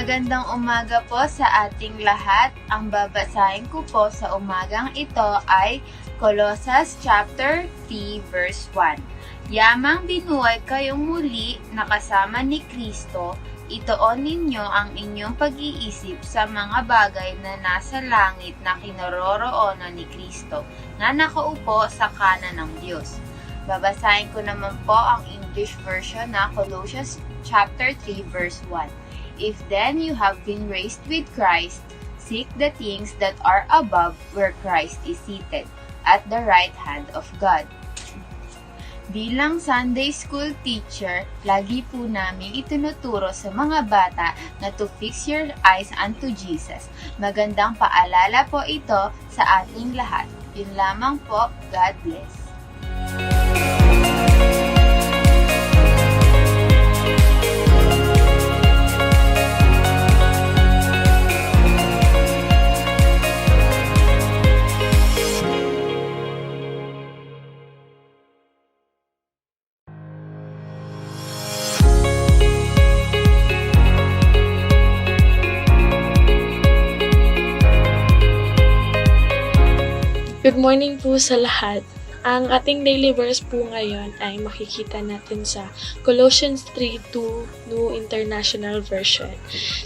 Magandang umaga po sa ating lahat. Ang babasahin ko po sa umagang ito ay Colossus chapter 3 verse 1. Yamang binuhay kayong muli na kasama ni Kristo, ituon ninyo ang inyong pag-iisip sa mga bagay na nasa langit na kinaroroonan ni Kristo, na nakaupo sa kanan ng Diyos. Babasahin ko naman po ang English version na Colossians chapter 3 verse 1. If then you have been raised with Christ, seek the things that are above where Christ is seated, at the right hand of God. Bilang Sunday School teacher, lagi po namin itinuturo sa mga bata na to fix your eyes unto Jesus. Magandang paalala po ito sa ating lahat. Yun lamang po. God bless. Good morning po sa lahat. Ang ating daily verse po ngayon ay makikita natin sa Colossians 3:2 New International Version,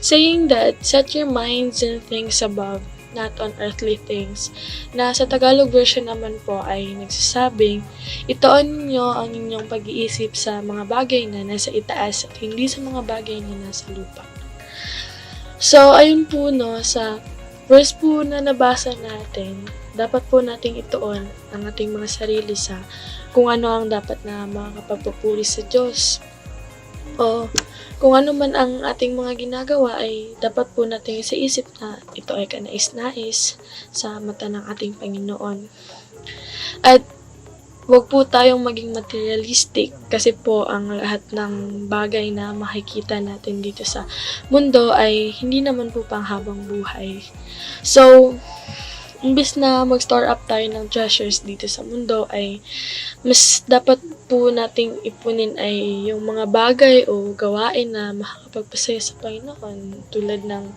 saying that, set your minds in things above, not on earthly things. Na sa Tagalog version naman po ay nagsasabing, ituon niyo ang inyong pag-iisip sa mga bagay na nasa itaas at hindi sa mga bagay na nasa lupa. So, ayun po no, sa verse po na nabasa natin, dapat po nating ituon ang ating mga sarili sa kung ano ang dapat na makakapagpupuri sa Diyos. O kung ano man ang ating mga ginagawa ay dapat po nating isaisip na ito ay kanais-nais sa mata ng ating Panginoon. At huwag po tayong maging materialistic kasi po ang lahat ng bagay na makikita natin dito sa mundo ay hindi naman po panghabang buhay. So, imbis na mag-store up tayo ng treasures dito sa mundo ay mas dapat po nating ipunin ay yung mga bagay o gawain na makakapagpasaya sa Panginoon, tulad ng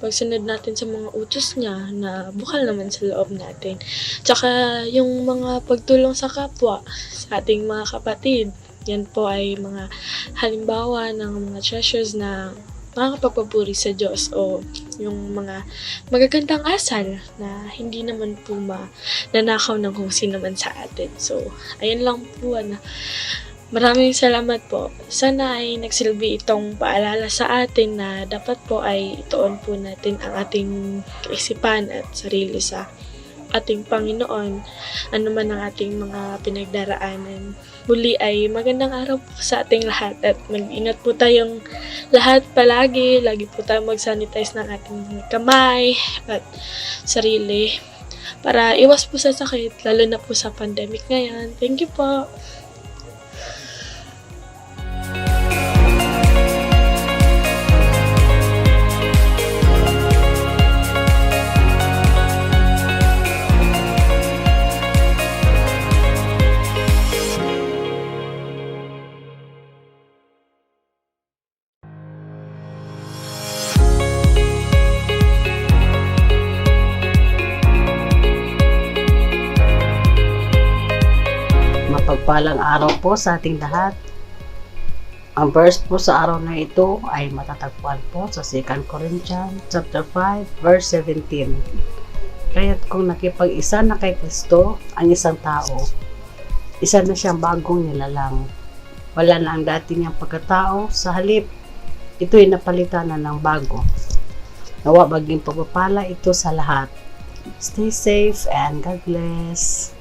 pagsunod natin sa mga utos niya na bukal naman sa loob natin. Tsaka yung mga pagtulong sa kapwa, sa ating mga kapatid, yan po ay mga halimbawa ng mga treasures na makakapagpapuri sa Diyos o yung mga magagandang asal na hindi naman po nanakaw ng kung sino man sa atin. So, ayun lang po. Maraming salamat po. Sana ay nagsilbi itong paalala sa atin na dapat po ay ituon po natin ang ating kaisipan at sarili sa ating Panginoon, ano man ang ating mga pinagdaraanan. Muli ay magandang araw po sa ating lahat at mag-ingat po tayong lahat palagi. Lagi po tayong mag-sanitize ng ating mga kamay at sarili para iwas po sa sakit, lalo na po sa pandemic ngayon. Thank you po. Mapagpalang araw po sa ating lahat. Ang verse po sa araw na ito ay matatagpuan po sa 2 Corinthians chapter 5 verse 17. Kaya't kung nakipag-isa na kay Kristo ang isang tao, isa na siyang bagong nilalang. Wala na ang dati niyang pagkatao, sa halip ito'y napalitan na ng bago. Nawa maging pagpapala ito sa lahat. Stay safe and God bless.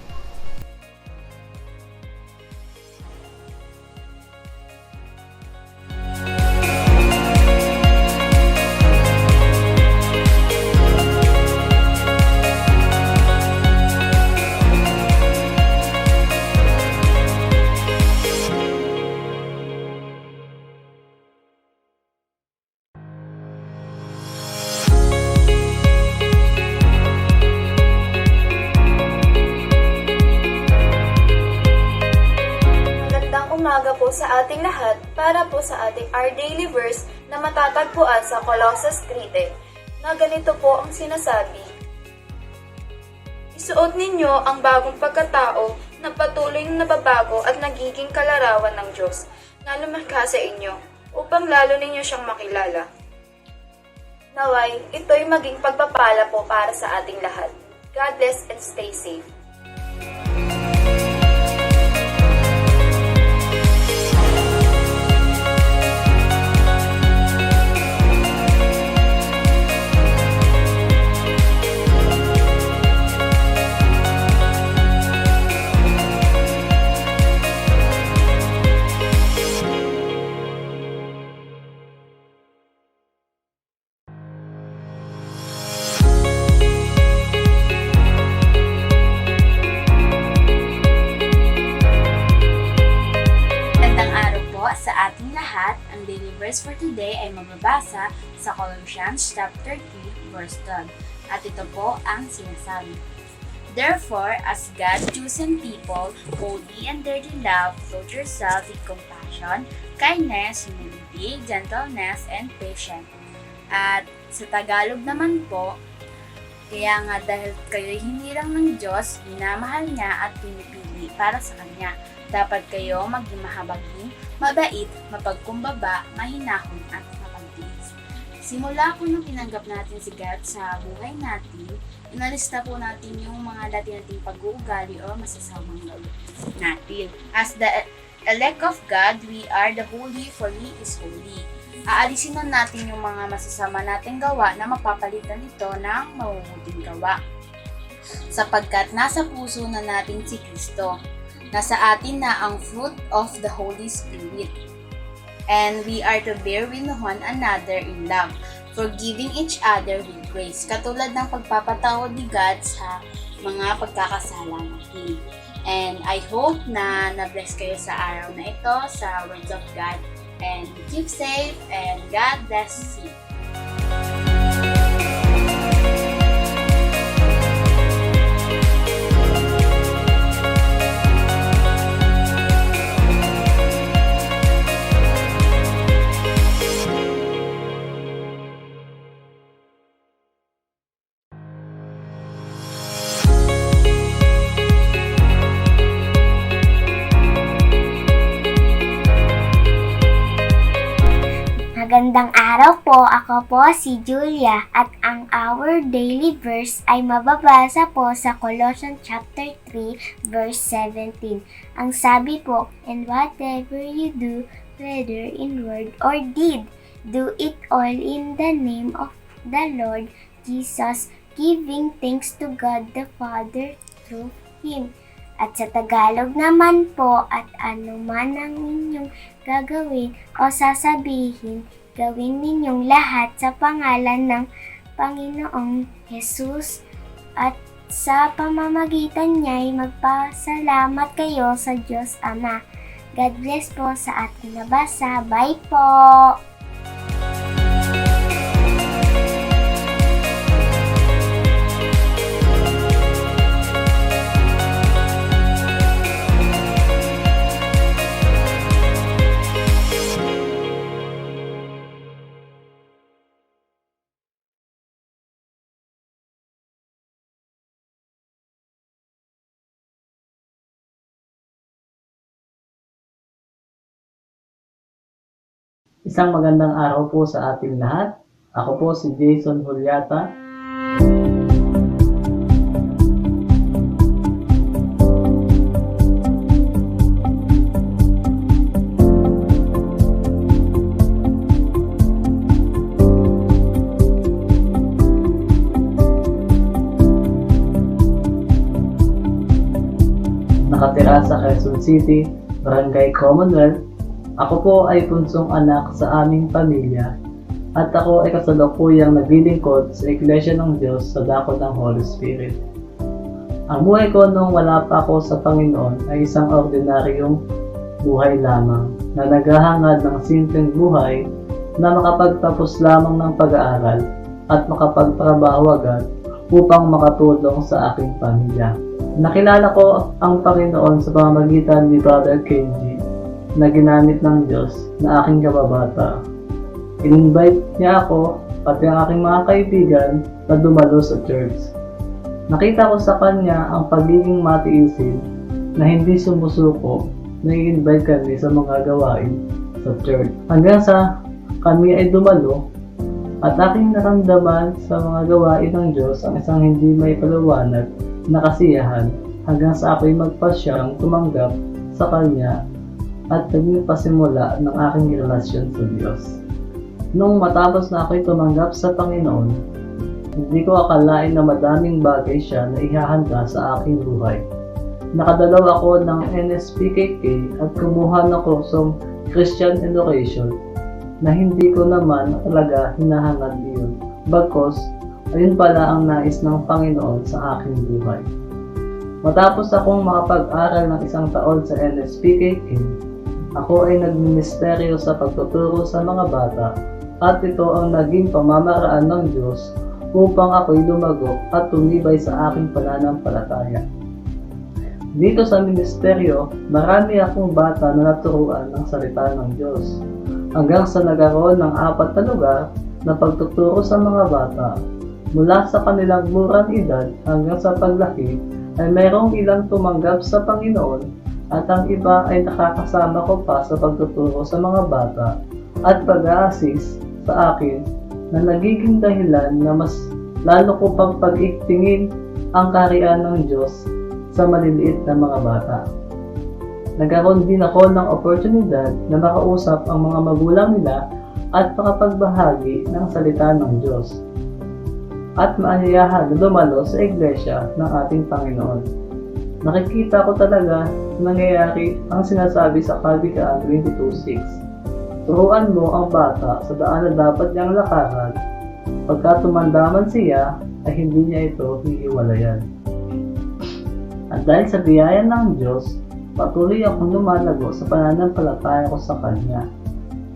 Umaga po sa ating lahat para po sa ating Our Daily Verse na matatagpuan sa Colossus 3:10 na ganito po ang sinasabi. Isuot ninyo ang bagong pagkatao na patuloy na nababago at nagiging kalarawan ng Diyos na lumikha sa inyo upang lalo ninyo siyang makilala. Naway, ito'y maging pagpapala po para sa ating lahat. God bless and stay safe. Sa ating lahat, ang daily verse for today ay mababasa sa Colossians chapter 3 verse 12. At ito po ang sinasabi. Therefore, as God's chosen people, holy and dearly loved, clothe yourself with compassion, kindness, humility, gentleness, and patience. At sa Tagalog naman po, kaya nga dahil kayo'y hinirang ng Diyos, minamahal niya at pinipili para sa Kanya. Dapat kayo maging mahabagin, mabait, mapagkumbaba, mahinahon at mapagtiis. Simula po nung tinanggap natin si God sa buhay natin, inalista po natin yung mga dati nating pag-uugali o masasamang loob natin. As the elect of God, we are the holy for He is holy. Aalisin na natin yung mga masasama nating gawa na mapapalitan ito ng mabubuting gawa. Sapagkat nasa puso na natin si Kristo. Nasa atin na ang fruit of the Holy Spirit. And we are to bear with one another in love, forgiving each other with grace, katulad ng pagpapatawad ni God sa mga pagkakasala natin. And I hope na na-bless kayo sa araw na ito sa words of God. And keep safe and God bless you. Magandang araw po, ako po si Julia at ang our daily verse ay mababasa po sa Colossians chapter 3 verse 17. Ang sabi po, "And whatever you do, whether in word or deed, do it all in the name of the Lord Jesus, giving thanks to God the Father through Him." At sa Tagalog naman po, at ano man ang inyong gagawin o sasabihin, gawin ninyong lahat sa pangalan ng Panginoong Jesus at sa pamamagitan niya'y magpasalamat kayo sa Diyos Ama. God bless po sa ating nabasa. Bye po! Isang magandang araw po sa ating lahat. Ako po si Jason Juliata. Nakatira sa Quezon City, Barangay Commonwealth. Ako po ay punsong anak sa aming pamilya at ako ay kasalukuyang naglilingkod sa Iglesia ng Diyos sa dakod ng Holy Spirit. Ang buhay ko nung wala pa ako sa Panginoon ay isang ordinaryong buhay lamang na naghahangad ng simpleng buhay na makapagtapos lamang ng pag-aaral at makapagtrabaho agad upang makatulong sa aking pamilya. Nakilala ko ang Panginoon sa pamamagitan ni Brother Kenji na ginamit ng Diyos na aking kababata. In-invite niya ako, pati ang aking mga kaibigan, na dumalo sa church. Nakita ko sa kanya ang pagiging matiisin na hindi sumusuko na i-invite kami sa mga gawain sa church. Hanggang sa kami ay dumalo at aking naramdaman sa mga gawain ng Diyos ang isang hindi may paliwanag na kasiyahan hanggang sa ako'y magpasyang tumanggap sa Kanya at naging pasimula ng aking relasyon sa Diyos. Nung matapos na ako'y tumanggap sa Panginoon, hindi ko akalain na madaming bagay siya na ihahanda sa aking buhay. Nakadalaw ako ng NSPKK at kumuha ng kursong Christian Education na hindi ko naman talaga hinahangad iyon. Bagkos, ayun pala ang nais ng Panginoon sa aking buhay. Matapos akong makapag-aral ng isang taon sa NSPKK, ako ay nagministeryo sa pagtuturo sa mga bata at ito ang naging pamamaraan ng Diyos upang ako'y lumago at tumibay sa aking pananampalataya. Dito sa ministeryo, marami akong bata na naturuan ng salita ng Diyos hanggang sa nagkaroon ng 4 na lugar na pagtuturo sa mga bata. Mula sa kanilang murang edad hanggang sa paglaki ay mayroong ilang tumanggap sa Panginoon at ang iba ay nakakasama ko pa sa pagtuturo sa mga bata at pag-a-assist sa akin na nagiging dahilan na mas lalo ko pang pag-itingin ang kaharian ng Diyos sa maliliit na mga bata. Nagkaroon din ako ng oportunidad na makausap ang mga magulang nila at makapagbahagi ng salita ng Diyos at maanyayahan na dumalo sa iglesia ng ating Panginoon. Nakikita ko talaga nangyayari ang sinasabi sa Kawikaan 22:6. Turuan mo ang bata sa daan na dapat niyang lakaran. Pagka tumandaman siya, ay hindi niya ito hihiwalayan. At dahil sa biyaya ng Diyos, patuloy akong lumalago sa pananampalataya ko sa Kanya.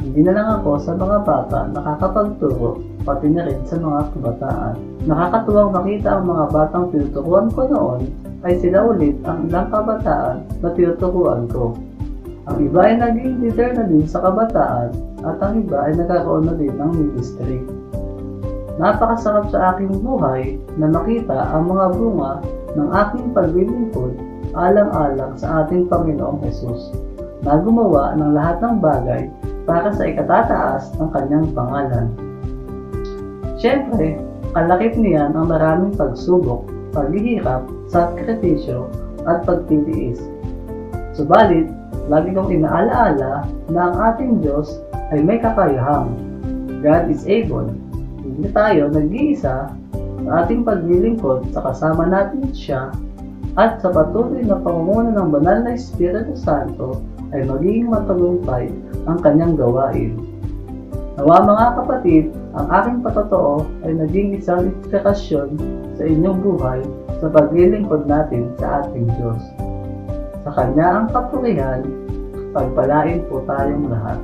Hindi na lang ako sa mga bata nakakapagturo, pati na rin sa mga kabataan. Nakakatuwang makita ang mga batang tinuturuan ko noon ay sila ulit ang ilang kabataan na tinuturuan ko. Ang iba ay naging leader na din sa kabataan at ang iba ay nagkaroon na din ng ministry. Napakasarap sa aking buhay na makita ang mga bunga ng aking paglilingkod alang-alang sa ating Panginoong Hesus na gumawa ng lahat ng bagay para sa ikatataas ng kanyang pangalan. Siyempre, kalakip niyan ang maraming pagsubok, paghihirap, sakripisyo, at pagtitiis. Subalit, lagi kong inaalaala na ang ating Diyos ay may kakayahang. God is able. Hindi tayo nag-iisa sa ating paglilingkod sa kasama natin siya at sa patuloy na pangunguna ng banal na Espiritu Santo ay magiging matagumpay ang kanyang gawain. Nawa mga kapatid, ang aking patotoo ay naging isang inspirasyon sa inyong buhay sa paglilingkod natin sa ating Diyos. Sa Kanya ang kapurihan, pagpalain po tayong lahat.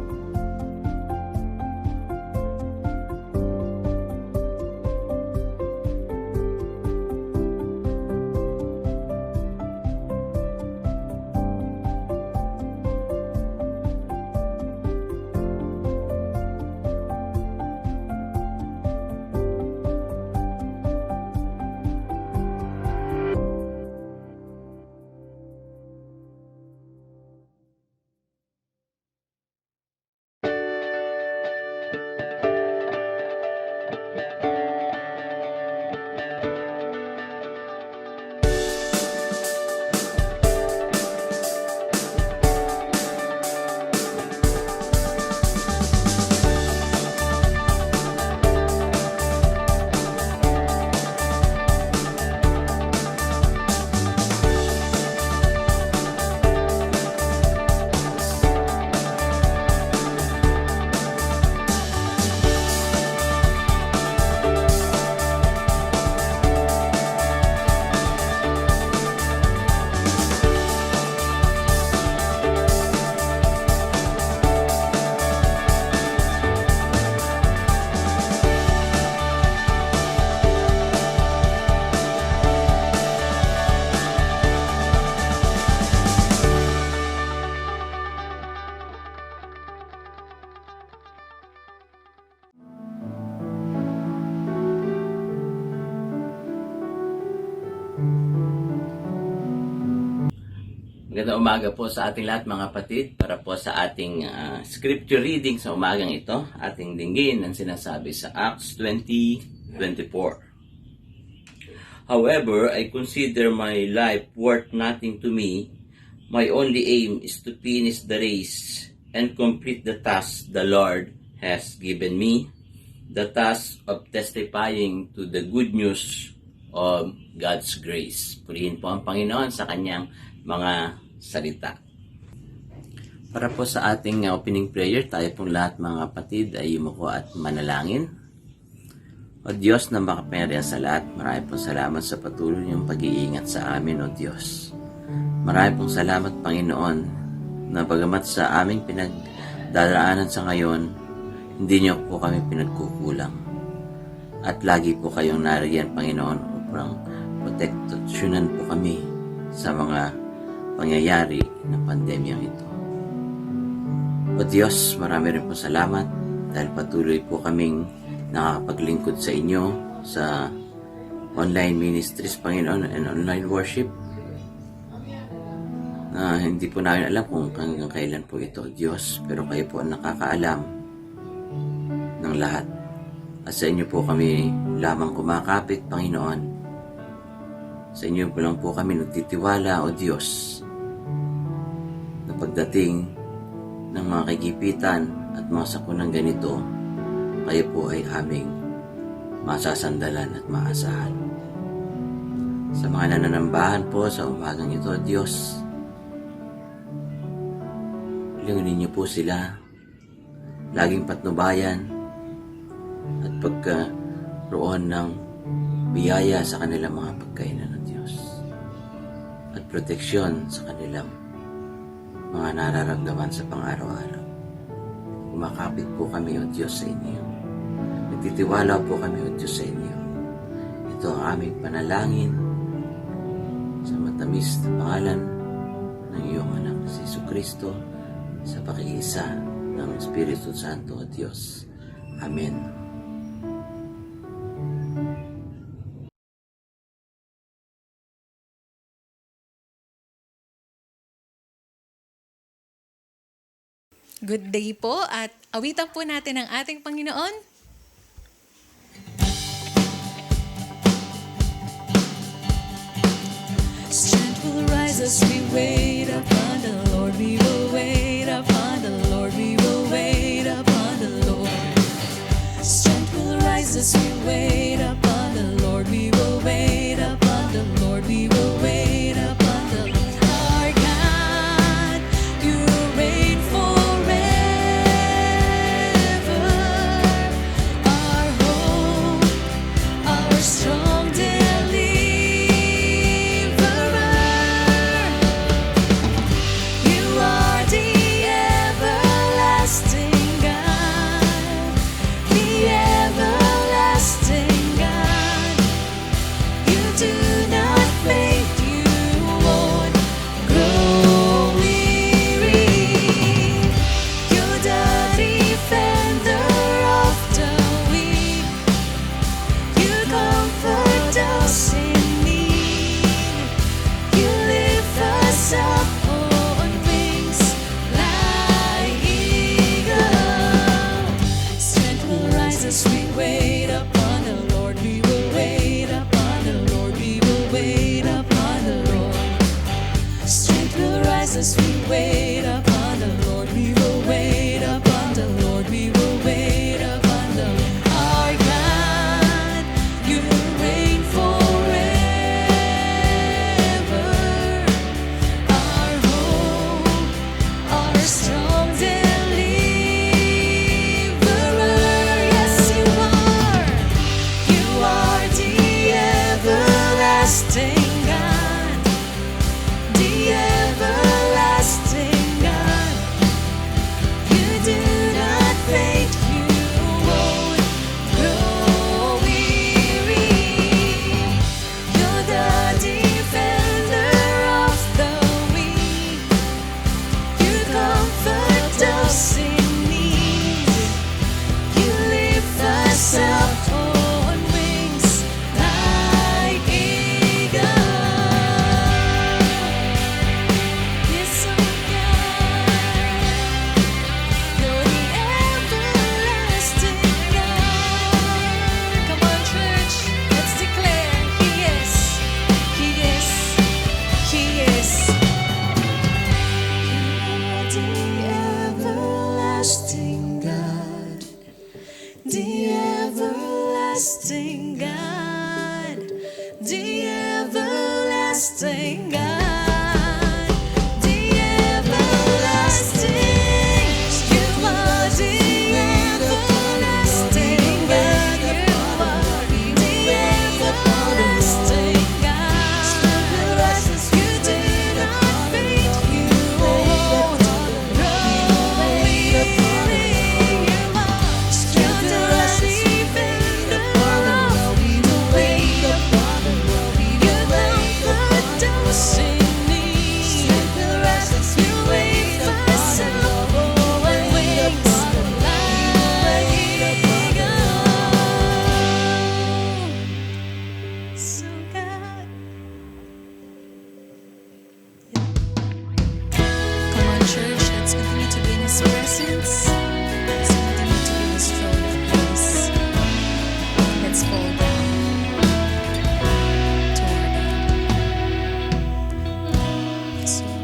Magandang umaga po sa ating lahat mga kapatid para po sa ating scripture reading sa umagang ito. Ating dinggin ang sinasabi sa Acts 20:24. However, I consider my life worth nothing to me. My only aim is to finish the race and complete the task the Lord has given me, the task of testifying to the good news of God's grace. Purihin po ang Panginoon sa kanyang mga salita. Para po sa ating opening prayer, tayo pong lahat mga kapatid ay yumuko at manalangin. O Diyos na makapangyarihan sa lahat, marami pong salamat sa patuloy niyong pag-iingat sa amin, O Diyos. Marami pong salamat, Panginoon, na bagamat sa aming pinagdaraanan sa ngayon, hindi niyo po kami pinagkukulang. At lagi po kayong nariyan, Panginoon, upang proteksyonan po kami sa mga pangyayari ng pandemyang ito. O Diyos, marami rin po salamat dahil patuloy po kaming nakakapaglingkod sa inyo sa online ministries, Panginoon, and online worship na hindi po namin alam kung hanggang kailan po ito, Diyos, pero kayo po ang nakakaalam ng lahat. At sa inyo po kami lamang kumakapit, Panginoon. Sa inyo po lang po kami nagtitiwala, O Diyos, na pagdating ng mga kagipitan at mga sakunang ganito, kayo po ay aming masasandalan at maasahan. Sa mga nananambahan po sa umagang ito, Diyos, ilingin niyo po sila, laging patnubayan at pagkaroon ng biyaya sa kanilang mga pagkainan ng Diyos at proteksyon sa kanilang mga nararamdaman sa pang-araw-araw. Kumakapit po kami, O Diyos, sa inyo. Nagtitiwala po kami, O Diyos, sa inyo. Ito ang aming panalangin sa matamis na pangalan ng iyong anak, si Jesucristo, sa pakiisa ng Espiritu Santo, O Diyos. Amen. Good day po at awitan po natin ang ating Panginoon. Strength will rise as we wait upon the Lord. We will wait upon the Lord. We will wait upon the Lord. Strength will rise as we wait upon the Lord. We will wait upon the Lord. We will wait upon the Lord. Our God, you reign forever. Our hope, our strong deliverer. You are the everlasting God, the everlasting God. You do not faint, you won't grow weary. You're the defender of the weak. You comfort us in need. You lift us up on wings like eagle. Strength will rise as we wait upon the Lord. We will wait upon the Lord. We will wait upon the Lord. Strength will rise as we wait upon the Lord. We will wait upon the Lord. We will wait upon the Lord. Our God, you reign forever. Our hope, our strong deliverer. Yes, you are. You are the everlasting God, the everlasting God. You do not faint, you won't grow weary. You're the defender of the weak. You comfort us in need. You lift us up on wings like eagle. Yes, oh God, you're the everlasting God. Come on, church, let's declare He is, He is, He is. You are the everlasting God, the everlasting God, the everlasting God, the everlasting. You are the everlasting God. You are the everlasting God. You do not faint. You won't grow weary. You are strong to defender of the weak. You comfort us in need. You wait us up on wings like eagle. So God, come on, church, let's continue to be in His presence. Let's continue to be in His throne of grace. Let's fall down to our God. Yes, Lord.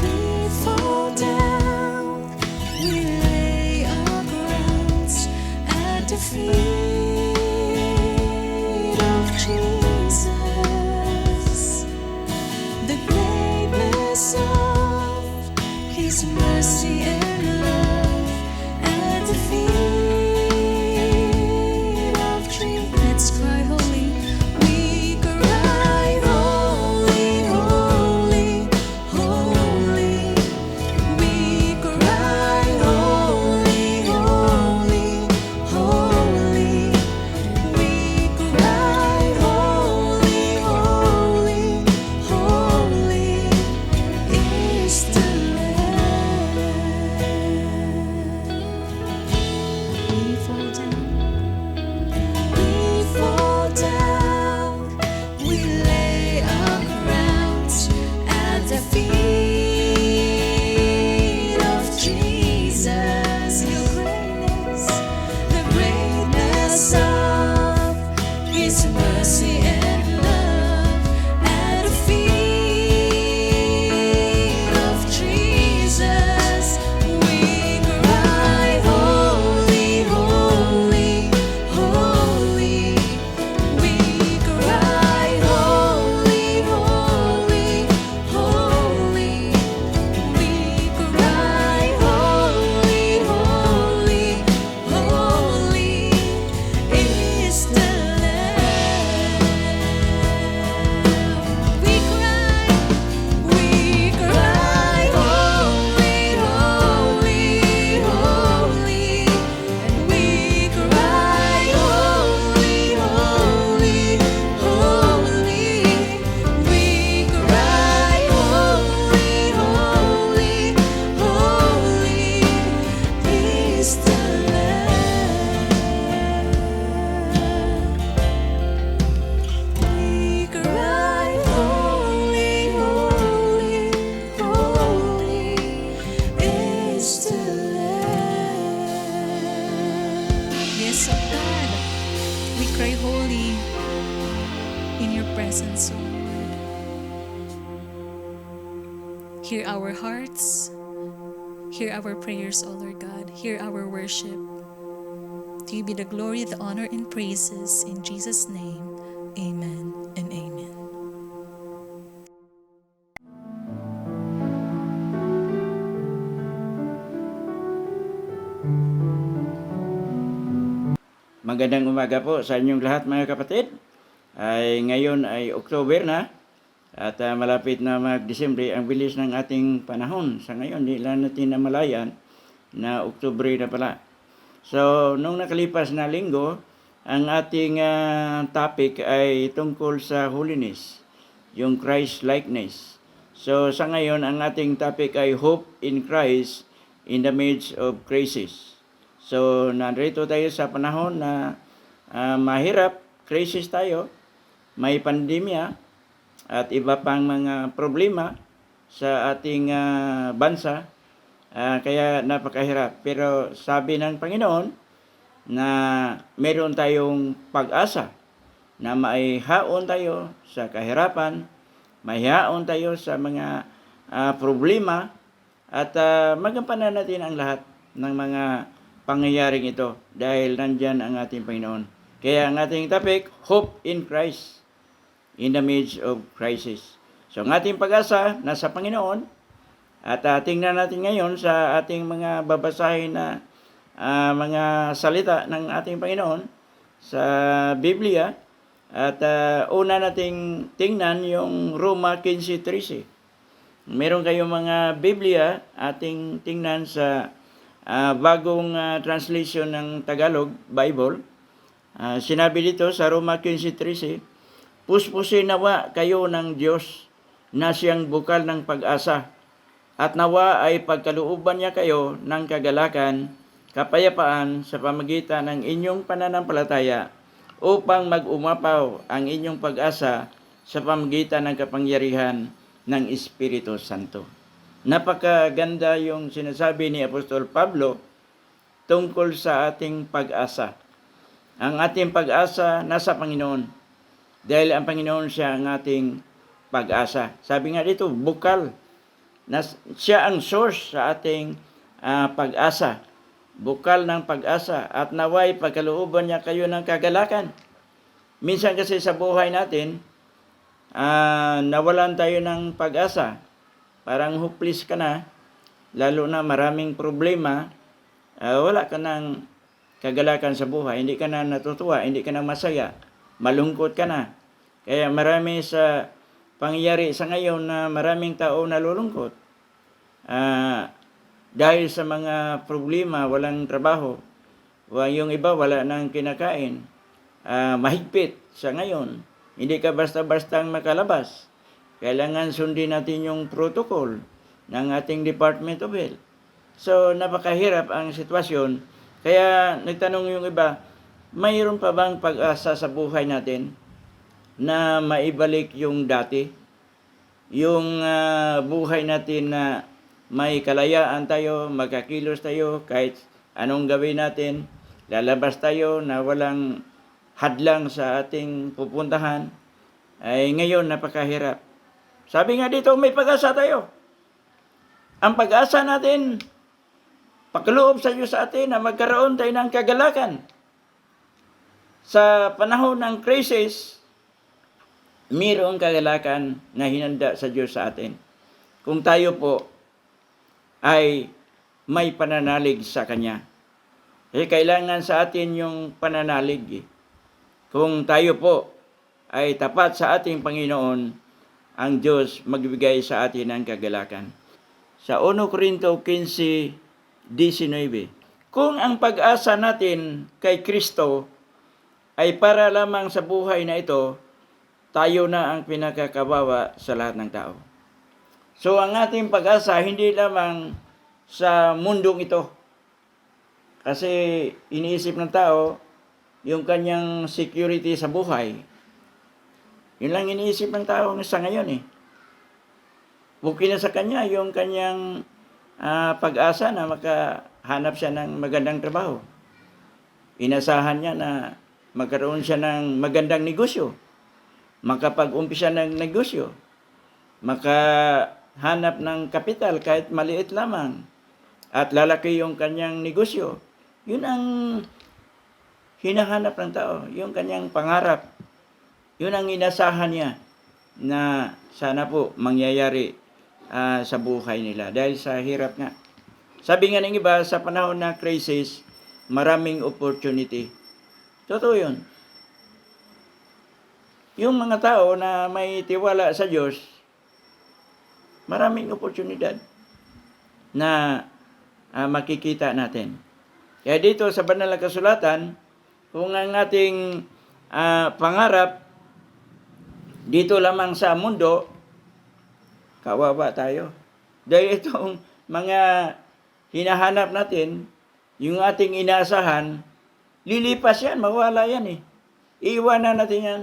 We fall down, we lay our crowns at the feet of Jesus. The greatness of His mercy and love at the feet of Jesus. Let's cry holy. We cry holy, holy, holy. We cry holy, holy, holy. holiness of God. We cry holy in your presence, O Lord. Hear our hearts. Hear our prayers, O Lord God. Hear our worship. To you be the glory, the honor, and praises. In Jesus' name, amen and amen. Magandang umaga po sa inyong lahat mga kapatid. Ngayon ay October na at malapit na mag-Disyembre. Ang bilis ng ating panahon. Sa ngayon, di lang natin namalayan na October na pala. So, nung nakalipas na linggo, ang ating topic ay tungkol sa holiness, yung Christ-likeness. So, sa ngayon, ang ating topic ay Hope in Christ in the midst of crisis. So, narito tayo sa panahon na mahirap, crisis tayo, may pandemya at iba pang mga problema sa ating bansa, kaya napakahirap. Pero sabi ng Panginoon na meron tayong pag-asa na maihaon tayo sa kahirapan, maihaon tayo sa mga problema at magampanan natin ang lahat ng mga pangyayaring ito dahil nandyan ang ating Panginoon. Kaya ang ating topic, Hope in Christ in the midst of crisis. So ang ating pag-asa nasa Panginoon at tingnan natin ngayon sa ating mga babasahin na mga salita ng ating Panginoon sa Biblia at una nating tingnan yung Roma 15:13. Meron kayong mga Biblia ating tingnan sa bagong translation ng Tagalog Bible. Sinabi dito sa Roma 15:13, puspusin nawa kayo ng Diyos na siyang bukal ng pag-asa at nawa ay pagkalooban niya kayo ng kagalakan, kapayapaan sa pamagitan ng inyong pananampalataya upang mag-umapaw ang inyong pag-asa sa pamagitan ng kapangyarihan ng Espiritu Santo. Napakaganda yung sinasabi ni Apostol Pablo tungkol sa ating pag-asa. Ang ating pag-asa nasa Panginoon. Dahil ang Panginoon siya ang ating pag-asa. Sabi nga dito, bukal. Siya ang source sa ating pag-asa. Bukal ng pag-asa. At naway pagkalooban niya kayo ng kagalakan. Minsan kasi sa buhay natin, nawalan tayo ng pag-asa. Parang hopeless ka na, lalo na maraming problema, wala ka ng kagalakan sa buhay, hindi ka na natutuwa, hindi ka na masaya, malungkot ka na. Kaya marami sa pangyayari sa ngayon na maraming tao nalulungkot. Dahil sa mga problema, walang trabaho, yung iba wala nang kinakain, mahigpit sa ngayon, hindi ka basta-bastang makalabas. Kailangan sundin natin yung protocol ng ating Department of Health. So, napakahirap ang sitwasyon. Kaya nagtanong yung iba, mayroon pa bang pag-asa sa buhay natin na maibalik yung dati? Yung buhay natin na may kalayaan tayo, magkakilos tayo, kahit anong gawin natin, lalabas tayo na walang hadlang sa ating pupuntahan, ay ngayon napakahirap. Sabi nga dito, may pag-asa tayo. Ang pag-asa natin, pakaloob sa Diyos sa atin na magkaroon tayo ng kagalakan. Sa panahon ng crisis, mayroong kagalakan na hinanda sa Diyos sa atin. Kung tayo po ay may pananalig sa Kanya. Kailangan sa atin yung pananalig. Kung tayo po ay tapat sa ating Panginoon, ang Diyos magbigay sa atin ng kagalakan. Sa 1 Corinto 15:19, kung ang pag-asa natin kay Kristo ay para lamang sa buhay na ito, tayo na ang pinakakawawa sa lahat ng tao. So ang ating pag-asa hindi lamang sa mundong ito. Kasi iniisip ng tao yung kanyang security sa buhay. Yun lang iniisip ng tao sa ngayon eh. Bukod na sa kanya yung kanyang pag-asa na makahanap siya ng magandang trabaho. Inasahan niya na magkaroon siya ng magandang negosyo, makapag-umpisa ng negosyo, makahanap ng kapital kahit maliit lamang, at lalaki yung kanyang negosyo. Yun ang hinahanap ng tao, yung kanyang pangarap. Yun ang inasahan niya na sana po mangyayari sa buhay nila dahil sa hirap nga. Sabi nga ng iba, sa panahon na crisis, maraming opportunity. Totoo yun. Yung mga tao na may tiwala sa Diyos, maraming oportunidad na makikita natin. Kaya dito sa banal na kasulatan, kung ang ating pangarap dito lamang sa mundo, kawawa tayo. Dahil itong mga hinahanap natin, yung ating inaasahan, lilipas yan, mawala yan eh. Iiwanan natin yan.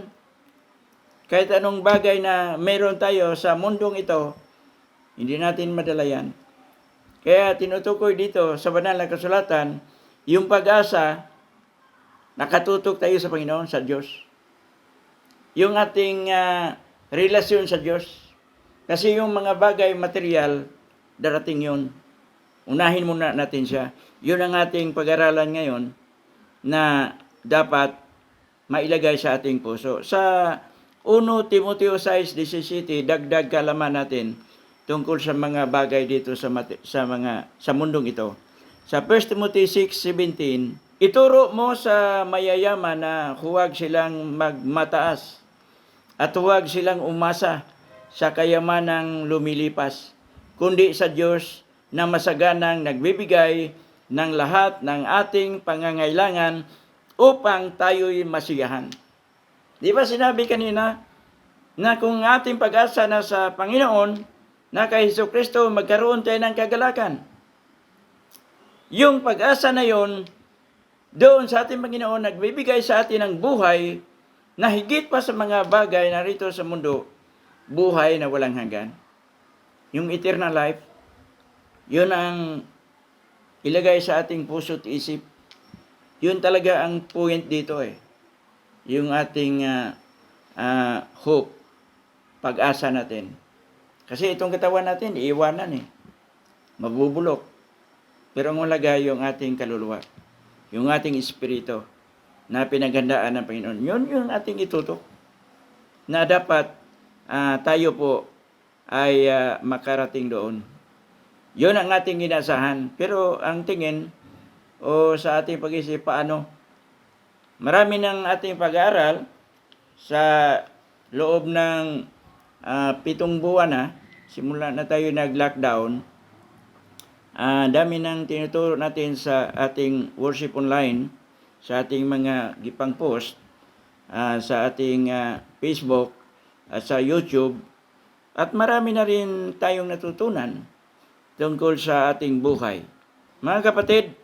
Kahit anong bagay na meron tayo sa mundong ito, hindi natin madala yan. Kaya tinutukoy dito sa banal na kasulatan, yung pag-asa, nakatutok tayo sa Panginoon, sa Diyos. Yung ating relasyon sa Diyos. Kasi yung mga bagay material, darating yun. Unahin muna natin siya. Yun ang ating pag-aralan ngayon na dapat mailagay sa ating puso. Sa 1 Timoteo 6:17, dagdag kaalaman natin tungkol sa mga bagay dito sa mundong ito. Sa 1 Timothy 6:17, ituro mo sa mayayaman na huwag silang magmataas at huwag silang umasa sa kayamanang lumilipas, kundi sa Diyos na masaganang nagbibigay ng lahat ng ating pangangailangan upang tayo'y masiyahan. Di ba sinabi kanina na kung ating pag-asa na sa Panginoon, na kay Hesukristo, magkaroon tayo ng kagalakan. Yung pag-asa na yon, doon sa ating Panginoon, nagbibigay sa atin ng buhay na higit pa sa mga bagay na rito sa mundo, buhay na walang hanggan. Yung eternal life, yun ang ilagay sa ating puso at isip. Yun talaga ang point dito eh. Yung ating hope, pag-asa natin. Kasi itong katawan natin, iiwanan eh. Mabubulok. Pero ang malaga yung ating kaluluwa, yung ating espiritu na pinaghandaan ng Panginoon. Yun yung ating itutok na dapat tayo po ay makarating doon. Yun ang ating inasahan. Pero ang tingin o sa ating pag-isip, paano? Marami ng ating pag-aaral sa loob ng 7 buwan na, simula na tayo nag-lockdown, dami nang tinuturo natin sa ating worship online, sa ating mga gipang post, sa ating Facebook, at sa YouTube, at marami na rin tayong natutunan tungkol sa ating buhay. Mga kapatid,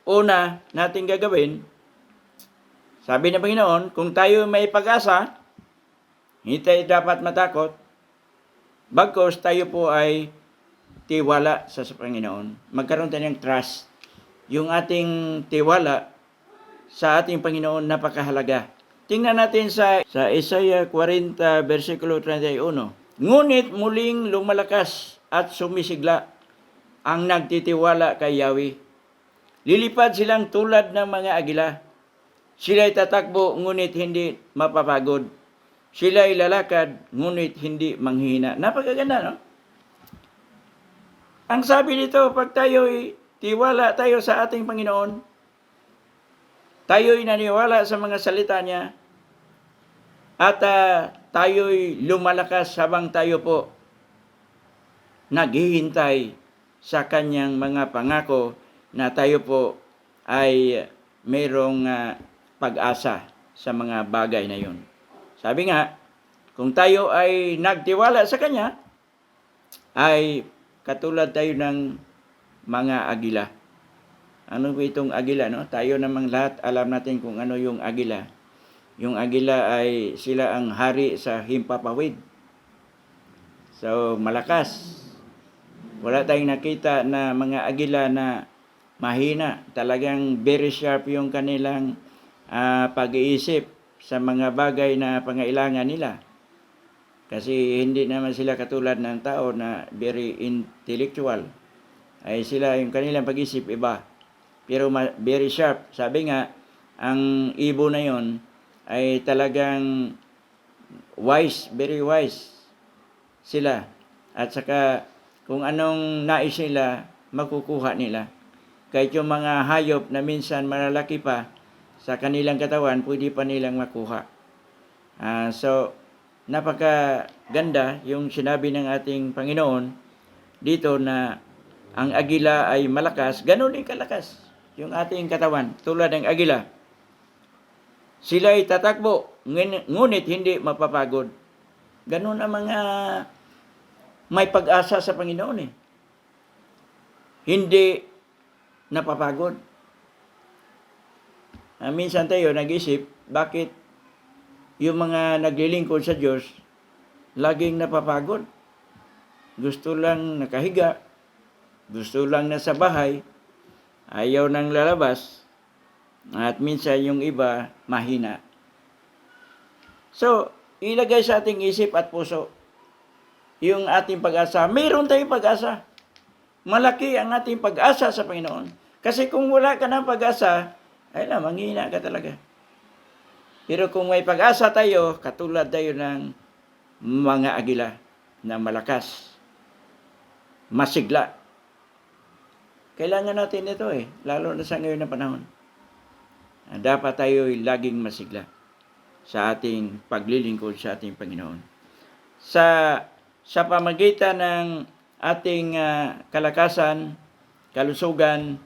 una natin gagawin, sabi ng Panginoon, kung tayo may pag-asa, hindi tayo dapat matakot, bagkus tayo po ay tiwala sa Panginoon. Magkaroon tayo ng trust. Yung ating tiwala sa ating Panginoon napakahalaga. Tingnan natin sa Isaiah 40, versikulo 31. Ngunit muling lumalakas at sumisigla ang nagtitiwala kay Yahweh. Lilipad silang tulad ng mga agila. Sila'y tatakbo, ngunit hindi mapapagod. Sila'y lalakad, ngunit hindi manghihina. Napakaganda, no? Ang sabi dito, pag tayo'y tiwala tayo sa ating Panginoon, tayo'y naniwala sa mga salita niya, at tayo'y lumalakas habang tayo po naghihintay sa kanyang mga pangako na tayo po ay mayroong pag-asa sa mga bagay na yun. Sabi nga, kung tayo ay nagtiwala sa kanya, ay katulad tayo ng mga agila. Ano ba itong agila, no? Tayo namang lahat alam natin kung ano yung agila. Yung agila ay sila ang hari sa himpapawid. So, malakas. Wala tayong nakita na mga agila na mahina. Talagang very sharp yung kanilang pag-iisip sa mga bagay na pangailangan nila. Kasi hindi naman sila katulad ng tao na very intellectual. Ay sila, yung kanilang pag-isip iba. Pero very sharp. Sabi nga, ang ibon na yon ay talagang wise, very wise sila. At saka kung anong nais nila, makukuha nila. Kahit yung mga hayop na minsan malalaki pa sa kanilang katawan, pwede pa nilang makuha. So, napakaganda yung sinabi ng ating Panginoon dito na ang agila ay malakas, ganun din kalakas yung ating katawan, tulad ng agila. Sila ay tatakbo, ngunit hindi mapapagod. Ganun ang mga may pag-asa sa Panginoon eh. Hindi napapagod. Minsan tayo nag-isip, bakit yung mga naglilingkod sa Diyos, laging napapagod. Gusto lang nakahiga, gusto lang nasa bahay, ayaw nang lalabas, at minsan yung iba mahina. So, ilagay sa ating isip at puso yung ating pag-asa. Mayroon tayong pag-asa. Malaki ang ating pag-asa sa Panginoon. Kasi kung wala ka ng pag-asa, ay na, manghina ka talaga. Pero kung may pag-asa tayo, katulad tayo ng mga agila na malakas, masigla. Kailangan natin ito lalo na sa ngayon na panahon. Dapat tayo laging masigla sa ating paglilingkod sa ating Panginoon. Sa pamagitan ng ating kalakasan, kalusugan,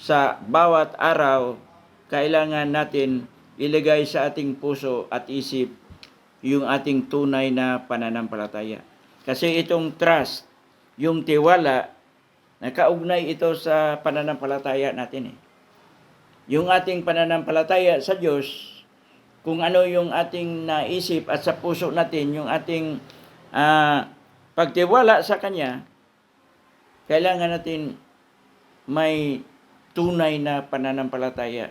sa bawat araw, kailangan natin ilagay sa ating puso at isip yung ating tunay na pananampalataya. Kasi itong trust, yung tiwala, nakaugnay ito sa pananampalataya natin Yung ating pananampalataya sa Diyos, kung ano yung ating naisip at sa puso natin, yung ating pagtiwala sa Kanya, kailangan natin may tunay na pananampalataya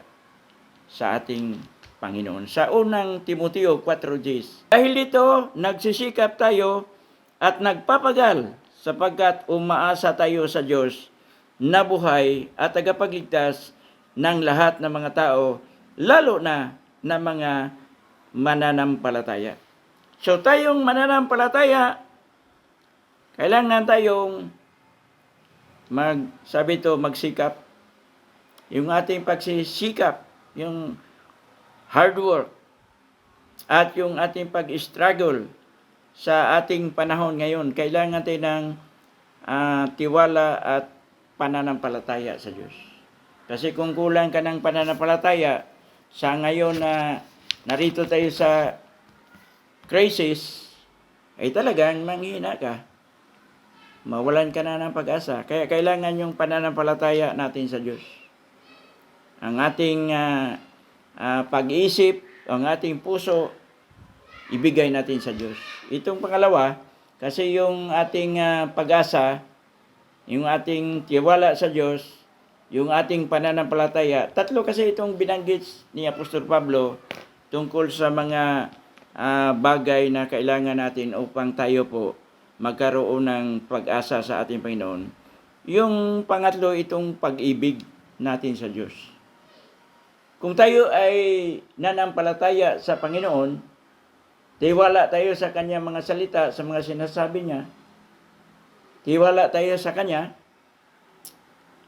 sa ating Panginoon. Sa unang Timoteo 4:10, dahil dito, nagsisikap tayo at nagpapagal sapagkat umaasa tayo sa Diyos na buhay at tagapagligtas ng lahat ng mga tao, lalo na ng mga mananampalataya. So tayong mananampalataya, kailangan tayong magsikap. Yung ating pagsisikap, yung hard work, at yung ating pag-struggle sa ating panahon ngayon, kailangan tayo ng tiwala at pananampalataya sa Diyos. Kasi kung kulang ka ng pananampalataya, sa ngayon na narito tayo sa crisis, ay talagang manghina ka. Mawalan ka na ng pag-asa. Kaya kailangan yung pananampalataya natin sa Diyos. Ang ating pag-iisip, ang ating puso, ibigay natin sa Diyos. Itong pangalawa, kasi yung ating pag-asa, yung ating tiwala sa Diyos, yung ating pananampalataya, tatlo kasi itong binanggit ni Apostol Pablo tungkol sa mga bagay na kailangan natin upang tayo po magkaroon ng pag-asa sa ating Panginoon. Yung pangatlo, itong pag-ibig natin sa Diyos. Kung tayo ay nanampalataya sa Panginoon, tiwala tayo sa Kanyang mga salita, sa mga sinasabi niya, tiwala tayo sa Kanya,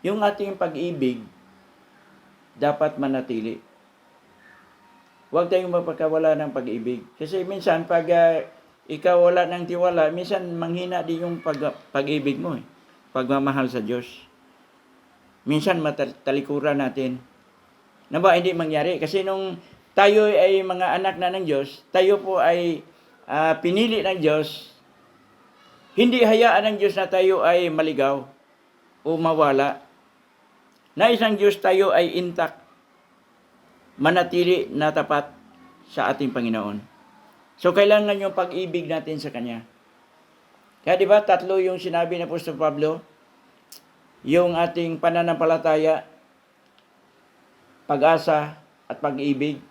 yung ating pag-ibig dapat manatili. Huwag tayong mapagkawala ng pag-ibig. Kasi minsan, pag ikaw wala ng tiwala, minsan manghina din yung pag-ibig mo pagmamahal sa Diyos. Minsan matalikuran natin. Na ba hindi mangyari? Kasi nung tayo ay mga anak na ng Diyos, tayo po ay pinili ng Diyos, hindi hayaan ng Diyos na tayo ay maligaw o mawala. Nais ng Diyos tayo ay intact, manatili na tapat sa ating Panginoon. So, kailangan yung pag-ibig natin sa Kanya. Kaya di ba, tatlo yung sinabi ni Apostol Pablo, yung ating pananampalataya, pag-asa, at pag-ibig.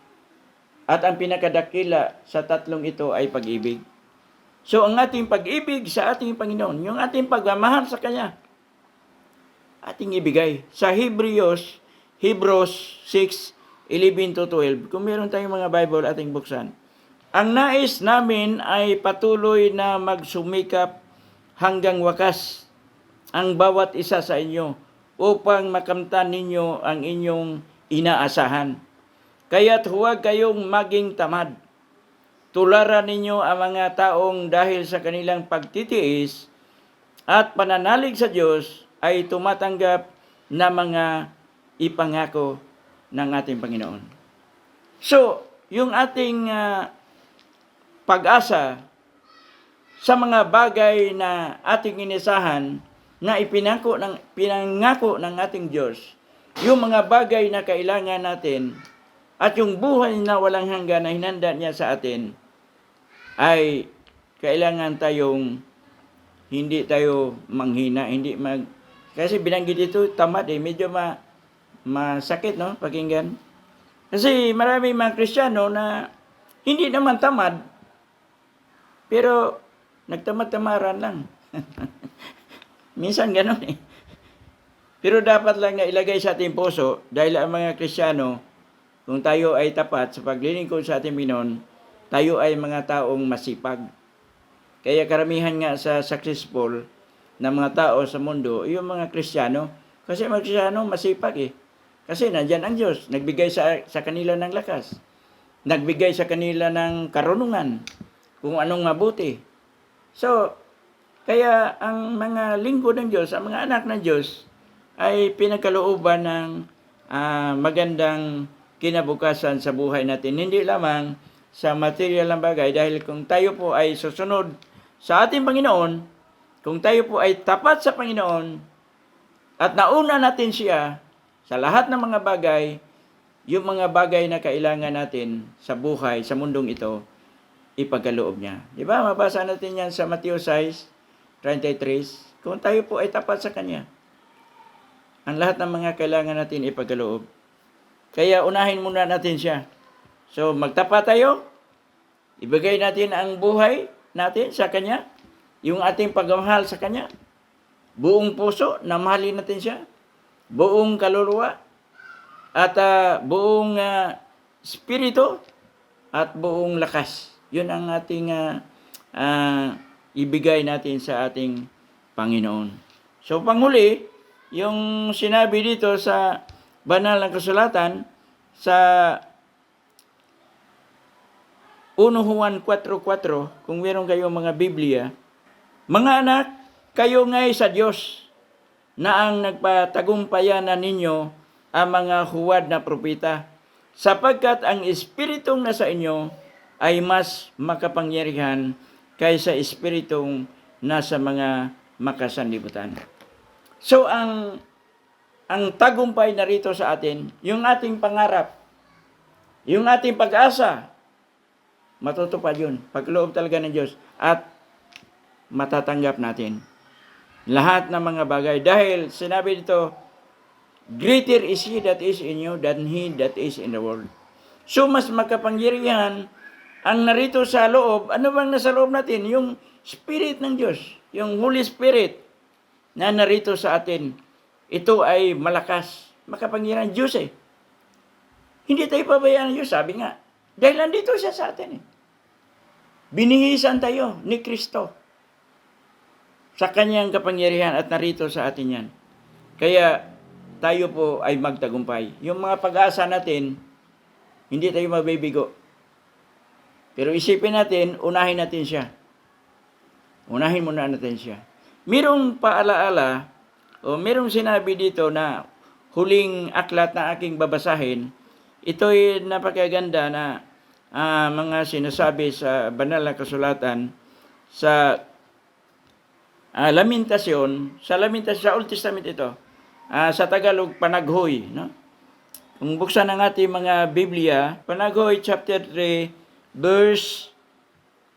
At ang pinakadakila sa tatlong ito ay pag-ibig. So, ang ating pag-ibig sa ating Panginoon, yung ating pagmamahal sa Kanya, ating ibigay. Sa Hebrews 6:11-12, kung meron tayong mga Bible, ating buksan. Ang nais namin ay patuloy na magsumikap hanggang wakas ang bawat isa sa inyo upang makamtan ninyo ang inyong inaasahan. Kaya't huwag kayong maging tamad. Tularan ninyo ang mga taong dahil sa kanilang pagtitiis at pananalig sa Diyos ay tumatanggap na mga ipangako ng ating Panginoon. So, yung ating pag-asa sa mga bagay na ating inisahan na pinangako ng ating Diyos, yung mga bagay na kailangan natin at yung buhay na walang hanggan na hinanda niya sa atin, ay kailangan tayong hindi tayo manghina, kasi binanggit ito tamad medyo masakit no pakinggan. Kasi marami mga Kristiyano na hindi naman tamad, pero nagtamad-tamaran lang. Minsan ganun Pero dapat lang na ilagay sa ating puso, dahil ang mga Kristiyano, kung tayo ay tapat sa paglilingkod sa ating Panginoon, tayo ay mga taong masipag. Kaya karamihan nga sa successful na mga tao sa mundo, yung mga Kristiyano, kasi mga Kristiyano masipag Kasi nandyan ang Diyos, nagbigay sa kanila ng lakas, nagbigay sa kanila ng karunungan, kung anong mabuti. So, kaya ang mga lingkod ng Diyos, ang mga anak ng Diyos, ay pinagkalooban ng magandang kinabukasan sa buhay natin. Hindi lamang sa material ng bagay, dahil kung tayo po ay susunod sa ating Panginoon, kung tayo po ay tapat sa Panginoon, at nauna natin siya sa lahat ng mga bagay, yung mga bagay na kailangan natin sa buhay, sa mundong ito, ipagkaloob niya. Di ba? Mabasa natin yan sa Matthew 6:33. Kung tayo po ay tapat sa Kanya, ang lahat ng mga kailangan natin ipagkaloob. Kaya unahin muna natin siya. So, magtapat tayo, ibigay natin ang buhay natin sa Kanya, yung ating pagmamahal sa Kanya, buong puso, na mahalin natin siya, buong kaluluwa, at buong spirito, at buong lakas. Yun ang ating ibigay natin sa ating Panginoon. So, panghuli, yung sinabi dito sa banal na kasulatan, sa 1 Juan 4:4, kung meron kayong mga Biblia, mga anak, kayo nga'y sa Diyos, na ang nagpatagumpayanan ninyo ang mga huwad na propeta, sapagkat ang Espiritong nasa inyo ay mas makapangyarihan kaysa Espiritong nasa mga makasanlibutan. So, ang tagumpay na rito sa atin, yung ating pangarap, yung ating pag-asa, matutupad yun, pagloob talaga ng Diyos, at matatanggap natin lahat ng mga bagay. Dahil sinabi dito, greater is He that is in you than he that is in the world. So, mas makapangyarihan ang narito sa loob. Ano bang nasa loob natin? Yung Spirit ng Diyos, yung Holy Spirit na narito sa atin. Ito ay malakas, makapangyarihan Diyos Hindi tayo pabayaan ng Diyos, sabi nga. Dahil nandito siya sa atin Binihisan tayo ni Kristo sa Kanyang kapangyarihan at narito sa atin yan. Kaya tayo po ay magtagumpay. Yung mga pag-asa natin, hindi tayo mabibigo. Pero isipin natin, unahin natin siya. Unahin muna natin siya. Merong paalaala, o merong sinabi dito na huling aklat na aking babasahin. Ito'y napakaganda na mga sinasabi sa banal na kasulatan sa Lamentasyon, sa Old Testament ito. Sa Tagalog, Panaghoy, no? Kung buksan ng ating mga Biblia, Panaghoy chapter 3, verse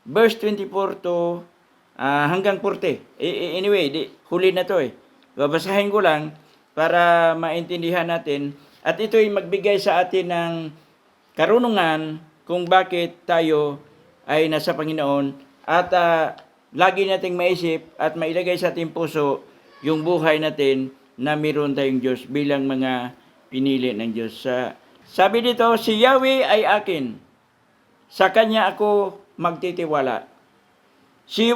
24 to hanggang 40. Anyway, huli na to Babasahin ko lang para maintindihan natin. At ito'y magbigay sa atin ng karunungan kung bakit tayo ay nasa Panginoon at lagi nating maisip at mailagay sa ating puso yung buhay natin na meron tayong Diyos bilang mga pinili ng Diyos. Sabi dito, si Yahweh ay akin, sa Kanya ako magtitiwala. Si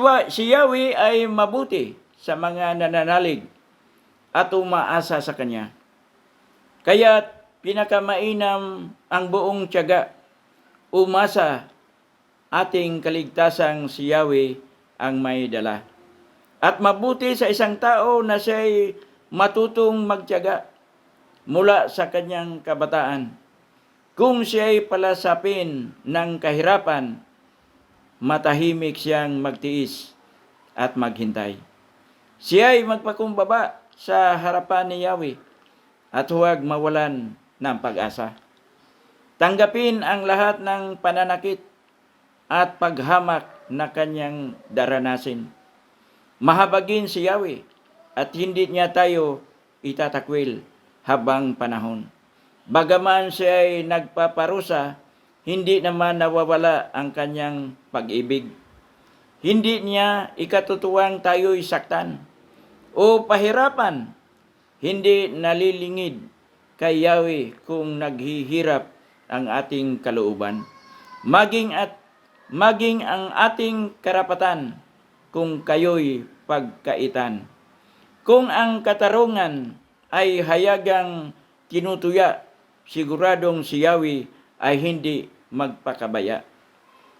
Yahweh ay mabuti sa mga nananalig at umaasa sa Kanya. Kaya pinakamainam ang buong tiyaga, umasa ating kaligtasang si Yahweh ang may dala. At mabuti sa isang tao na siya'y matutong magtiyaga mula sa kanyang kabataan. Kung siya'y palasapin ng kahirapan, matahimik siyang magtiis at maghintay. Siya'y magpakumbaba sa harapan ni Yahweh at huwag mawalan ng pag-asa. Tanggapin ang lahat ng pananakit at paghamak na kanyang daranasin. Mahabagin si Yahweh at hindi niya tayo itatakwil habang panahon. Bagaman siya ay nagpaparusa, hindi naman nawawala ang kanyang pag-ibig. Hindi niya ikatutuwang tayo'y saktan o pahirapan. Hindi nalilingid kay Yahweh kung naghihirap ang ating kalooban. Maging ang ating karapatan kung kayo'y pagkaitan. Kung ang katarungan ay hayagang tinutuya, siguradong si Yahweh ay hindi magpakabaya.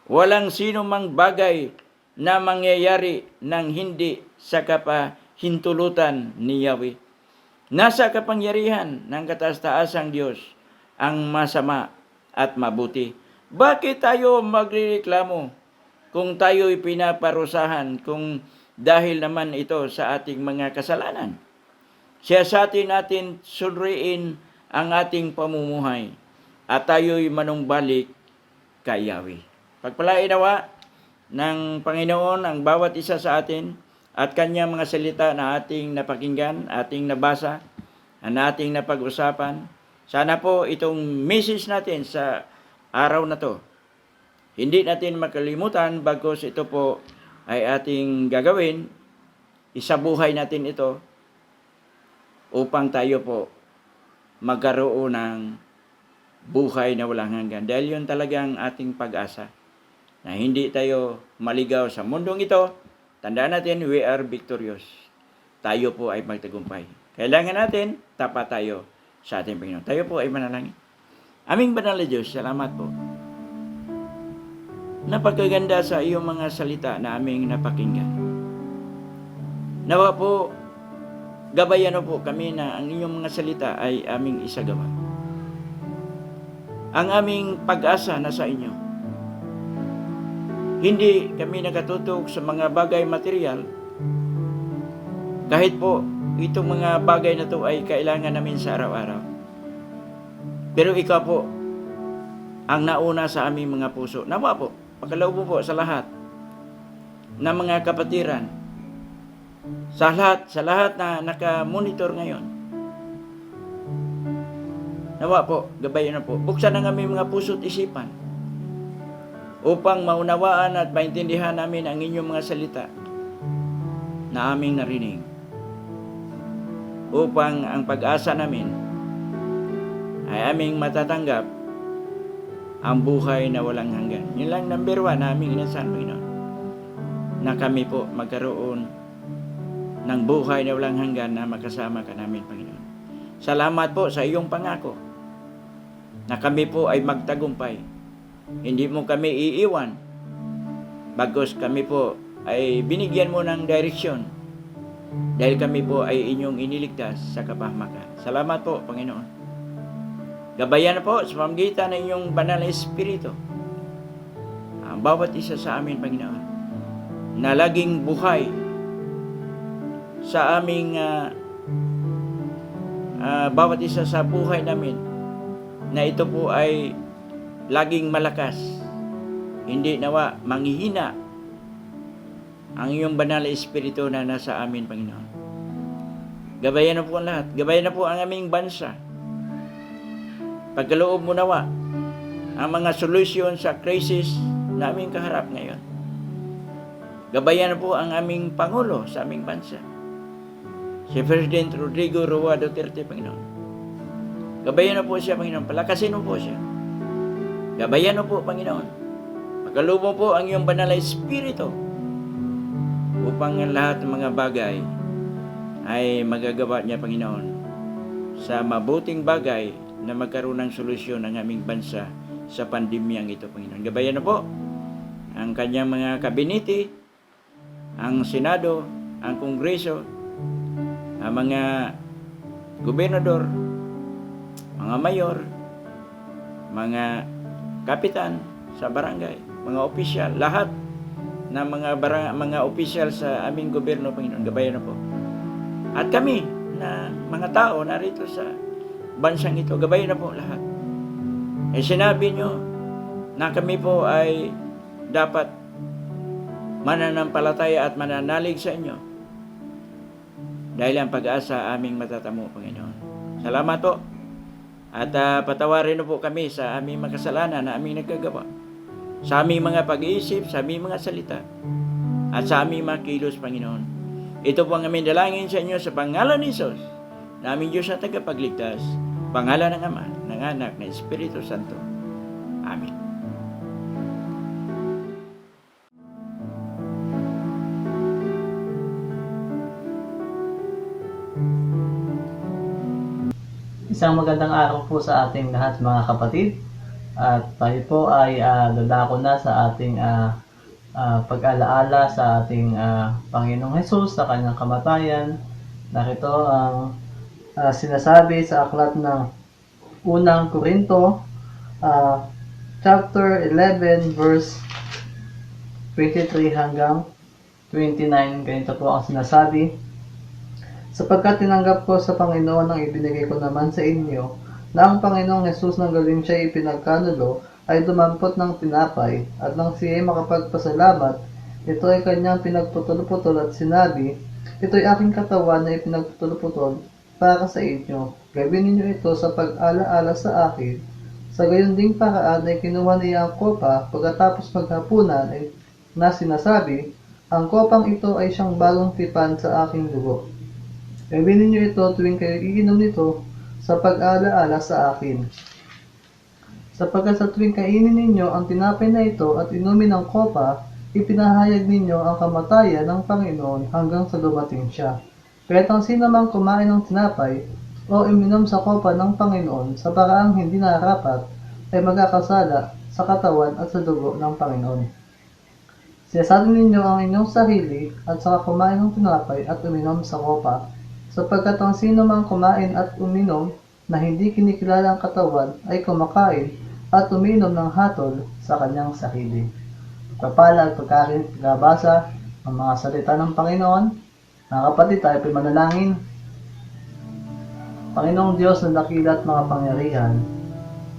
Walang sino mang bagay na mangyayari ng hindi sa kapahintulutan ni Yahweh. Nasa kapangyarihan ng kataas-taasang Diyos ang masama at mabuti. Bakit tayo magrereklamo kung tayo'y pinaparusahan kung dahil naman ito sa ating mga kasalanan? Siyasatin natin suriin ang ating pamumuhay at tayo'y manumbalik kay Yahweh. Pagpalain nawa ng Panginoon ang bawat isa sa atin at kanyang mga salita na ating napakinggan, ating nabasa, na ating napag-usapan. Sana po itong message natin sa araw na to, hindi natin makalimutan bagos ito po ay ating gagawin, isabuhay natin ito upang tayo po magkaroon ng buhay na walang hanggan. Dahil yun talagang ating pag-asa na hindi tayo maligaw sa mundong ito. Tandaan natin, we are victorious. Tayo po ay magtagumpay. Kailangan natin, tapat tayo sa ating Panginoon. Tayo po ay manalangin. Aming banal na Diyos, salamat po. Napagkaganda sa iyong mga salita na aming napakinggan. Nawa po, gabayan po kami na ang inyong mga salita ay aming isagawa. Ang aming pag-asa na sa inyo. Hindi kami nakatutok sa mga bagay material. Kahit po, itong mga bagay na to ay kailangan namin sa araw-araw. Pero ikaw po, ang nauna sa aming mga puso. Nawa po, pagkaloob po sa lahat ng mga kapatiran, sa lahat na naka-monitor ngayon. Nawa po, gabayan na po. Buksan ang aming mga puso at isipan upang maunawaan at maintindihan namin ang inyong mga salita na aming narinig. Upang ang pag-asa namin ay aming matatanggap ang buhay na walang hanggan. Yun lang number 1 na aming inasahan, Panginoon. Na kami po magkaroon ng buhay na walang hanggan na makasama ka namin, Panginoon. Salamat po sa iyong pangako na kami po ay magtagumpay. Hindi mo kami iiwan. Bagos kami po ay binigyan mo ng direksyon dahil kami po ay inyong iniligtas sa kapahamakan. Salamat po, Panginoon. Gabayan na po sa pamamagitan ng inyong banal na Espiritu ang bawat isa sa amin, Panginoon, na laging buhay sa aming bawat isa sa buhay namin, na ito po ay laging malakas, hindi nawa manghihina ang iyong banal na Espiritu na nasa amin, Panginoon. Gabayan na po ang lahat. Gabayan na po ang aming bansa. Pagkaloob mo nawa ang mga solusyon sa crisis na aming kaharap ngayon. Gabayan po ang aming Pangulo sa aming bansa, si President Rodrigo Roa Duterte, Panginoon. Gabayan po siya, Panginoon. Palakasin mo po siya. Gabayan po, Panginoon. Pagkaloob mo po ang iyong banal na Espiritu upang ang lahat ng mga bagay ay magagawa niya, Panginoon, sa mabuting bagay na magkaroon ng solusyon ng aming bansa sa pandemyang ito, Panginoon. Gabayan na po ang kanyang mga kabinete, ang Senado, ang Kongreso, ang mga gobernador, mga mayor, mga kapitan sa barangay, mga opisyal, lahat ng mga opisyal sa aming gobyerno, Panginoon. Gabayan na po. At kami na mga tao narito sa bansang ito, gabayan na po lahat. Sinabi nyo na kami po ay dapat mananampalataya at mananalig sa inyo dahil ang pag-asa aming matatamo, Panginoon. Salamat po. At patawarin na po kami sa aming mga kasalanan na aming nagkagawa, sa aming mga pag-iisip, sa aming mga salita, at sa aming mga kilos, Panginoon. Ito po ang aming dalangin sa inyo sa pangalan ni Jesus, na aming Diyos na tagapagligtas, pangalan ng Ama, ng Anak, ng Espiritu Santo. Amen. Isang magandang araw po sa ating lahat mga kapatid. At tayo po ay dadako na sa ating pag-alaala sa ating Panginoong Hesus sa kanyang kamatayan. Narito ang sinasabi sa aklat ng unang Korinto, chapter 11, verse 23 hanggang 29. Ganito po ang sinasabi: sapagkat tinanggap ko sa Panginoon ang ibinigay ko naman sa inyo, na ang Panginoong Hesus nang galing siya ipinagkanulo ay dumampot ng tinapay, at nang siya ay makapagpasalamat, ito ay kanyang pinagputol-putol at sinabi, ito'y aking katawan na ipinagputol-putol para sa inyo. Gawin ninyo ito sa pag-ala-ala sa akin. Sa gayon ding paraan ay kinuha niya ang kopa pagkatapos maghapunan ay na sinasabi, ang kopang ito ay siyang bagong tipan sa aking dugo. Gawin ninyo ito tuwing kayo iinom nito sa pag-ala-ala sa akin. Sapagkat sa tuwing kainin ninyo ang tinapay na ito at inumin ang kopa, ipinahayag ninyo ang kamatayan ng Panginoon hanggang sa dumating siya. Kaya't ang sino mang kumain ng tinapay o uminom sa kopa ng Panginoon sa paraang hindi nararapat ay magkakasala sa katawan at sa dugo ng Panginoon. Siyasatin ninyo ang inyong sarili at saka kumain ng tinapay at uminom sa kopa, sapagkat ang sino mang kumain at uminom na hindi kinikilala ang katawan ay kumakain at uminom ng hatol sa kanyang sarili. Kapala at pagkabasa ang mga salita ng Panginoon. Mga kapatid, tayo po'y manalangin. Panginoong Diyos na dakila at makapangyarihan,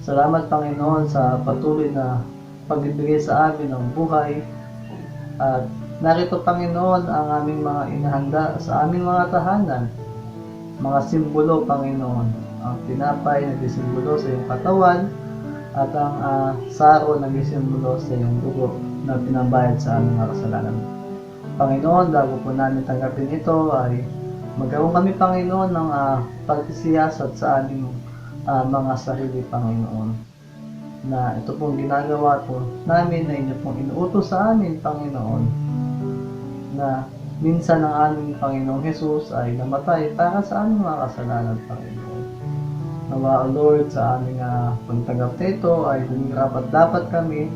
salamat Panginoon sa patuloy na pagbibigay sa amin ng buhay. At narito Panginoon ang aming mga inahanda sa aming mga tahanan. Mga simbolo, Panginoon. Ang tinapay na disimbolo sa iyong katawan at ang saro na disimbolo sa iyong dugo na pinambayad sa aming mga kasalanan. Panginoon, bago po namin tanggapin ito ay magkaroon kami, Panginoon, ng pagsisiyasat sa aming mga sarili, Panginoon. Na ito pong ginagawa po namin na inyo pong inuutos sa amin, Panginoon, na minsan ang aming Panginoong Hesus ay namatay para sa aming mga kasalanan, Panginoon. Nawa, Lord, sa aming pagtanggap nito ay dapat kami,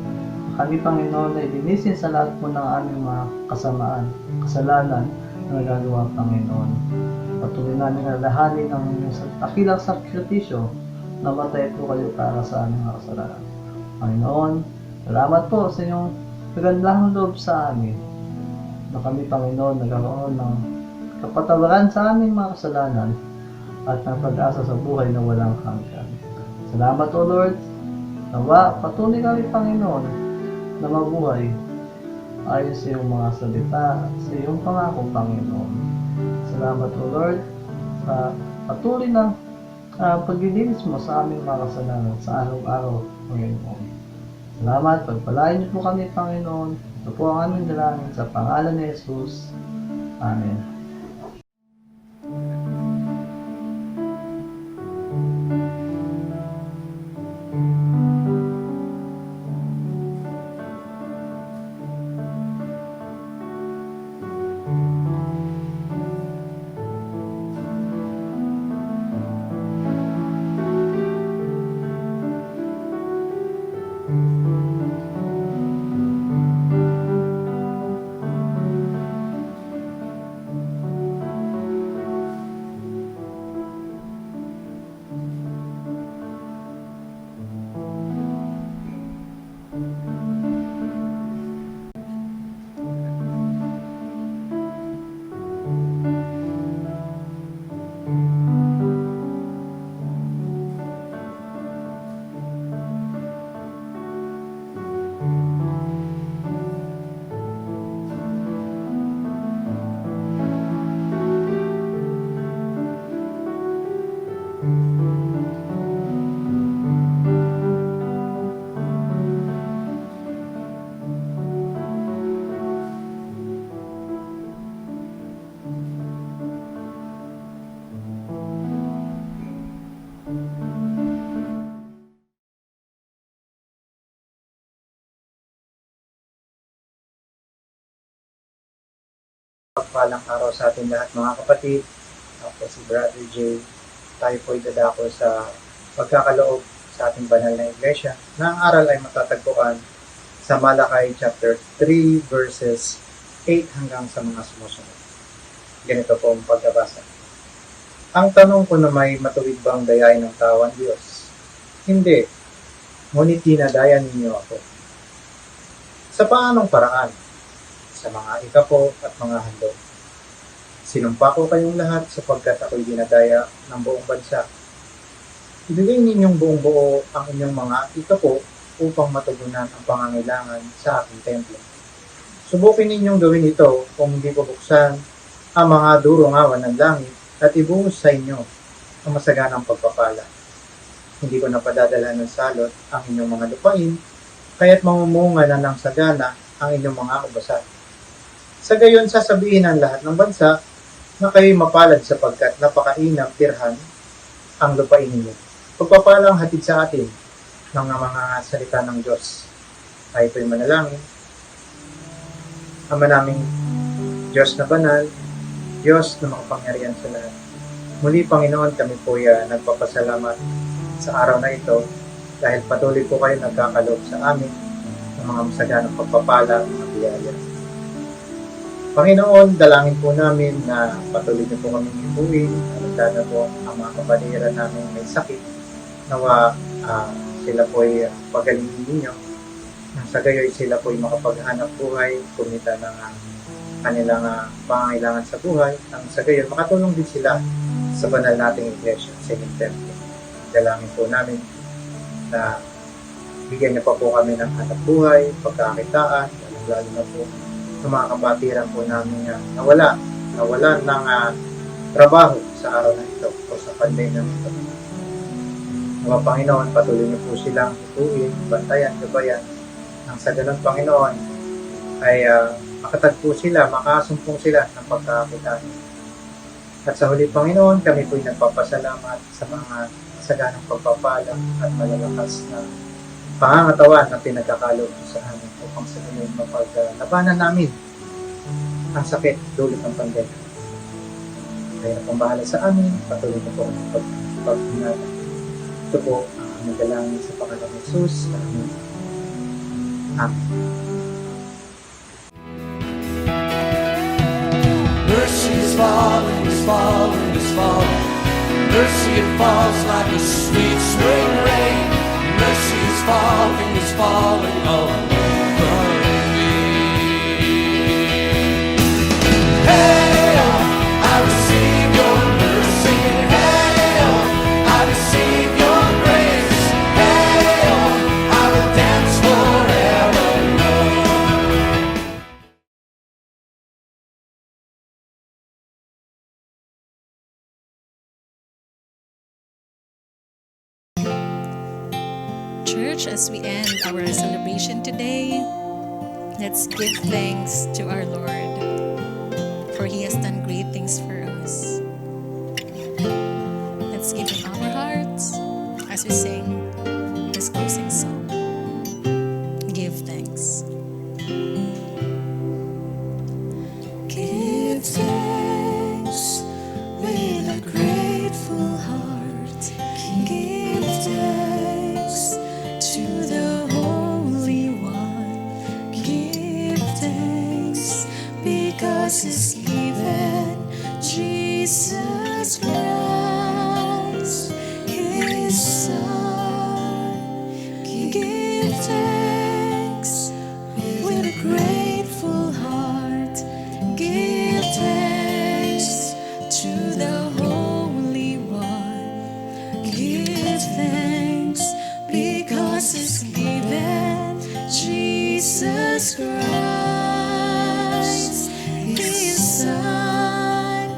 Panginoon, ay linisin sa lahat po ng aming mga kasalanan na nagagawa, Panginoon. Patuloy namin alalahanin ang dakilang sakripisyo, namatay po kayo para sa aming mga kasalanan. Panginoon, salamat po sa inyong kagandahang loob sa amin, na kami, Panginoon, nagkaroon ng kapatawaran sa aming mga kasalanan at ng pag-asa sa buhay na walang hanggan. Salamat, O Lord. Nawa, patuloy kami, Panginoon, na mabuhay ayon sa iyong mga salita at sa iyong pangako, Panginoon. Salamat, O Lord, sa patuloy na paglilinis mo sa aming mga kasalanan sa araw-araw, Panginoon. Salamat, pagpalain niyo po kami, Panginoon. Ito po ang aming dalangin sa pangalan ni Jesus. Amen. Pagpalang araw sa ating lahat mga kapatid. Ako si Brother Jay. Tayo po'y dadako sa pagkakaloob sa ating banal na iglesia na ang aral ay matatagpuan sa Malakay chapter 3 verses 8 hanggang sa mga sumusunod. Ganito po ang pagbabasa. Ang tanong ko na may matuwid bang dayain ng tao ang Diyos? Hindi. Ngunit dinadayan ninyo ako. Sa paanong paraan? Sa mga ikapo at mga handog. Sinumpa ko kayong lahat sapagkat ako'y dinadaya ng buong bansa. Ibigay ninyong buong buo ang inyong mga ikapo upang matugunan ang pangangailangan sa aking templo. Subukin ninyong gawin ito kung hindi ko buksan ang mga durungawan ng langit at ibuhos sa inyo ang masaganang pagpapala. Hindi ko napadadala ng salot ang inyong mga lupain, kaya't mamumunga na ng sagana ang inyong mga ubasan. Sa gayon, sasabihin ng lahat ng bansa na kayo'y mapalad sapagkat napakainam tirhan ang lupain ninyo. Pagpapalang hatid sa atin ng mga salita ng Diyos. Tayo po'y manalangin. Ama naming Diyos na banal, Diyos na makapangyarihan sa lahat. Muli, Panginoon, kami po'y nagpapasalamat sa araw na ito dahil patuloy po kayo nagkakaloob sa amin ng mga masaganang pagpapala at mga biyaya. Panginoon, dalangin po namin na patuloy niyo po kami ibuin, alagdana po ang mga kapatiran namin may sakit, nawa sila po ay pagalingin ninyo, nang sa gayoy sila po ay makapaghanap buhay, kumita ng kanilang pangangailangan sa buhay, nang sa gayoy makatulong din sila sa banal nating iglesia, sa inyong templo. Dalangin po namin na bigyan niyo pa po kami ng hanap buhay, pagkakitaan, lalo na po sa mga kapatiran po namin nawala ng trabaho sa araw na ito o sa pandemya nito. Mga Panginoon, patuloy niyo po silang ituin, bantayan, gabayan, nang sa ganun Panginoon ay makatagpo sila, makasumpong sila ng pagkakakitaan. At sa huli Panginoon, kami po'y nagpapasalamat sa mga saganang pagpapala at malalakas na pangangatawan na pinagkakaloob sa amin upang sa ganun mapaglabanan namin ang sakit dulot ng pandemya. Kaya na pong bahala sa amin, patuloy na po ang pagpapinala. Ito po ang aming dalangin sa pangalan ng Jesus. Amen. Mercy is falling, is falling, is falling. Mercy, it falls like a sweet spring rain. Mercy is falling over me. Hey, I receive your mercy. Hey, I receive your grace. Hey, I will dance forevermore. church, as we end our celebration today, let's give thanks to our Lord, for He has done great things for us. Let's give Him our hearts as we sing this closing song. Give thanks. Give thanks with a grateful heart. Give thanks to the Holy One. Give thanks because He's given Jesus Christ, His Son. Give thanks with a grateful heart. Give thanks to the Holy One. Give thanks because He's given Jesus Christ, His Son.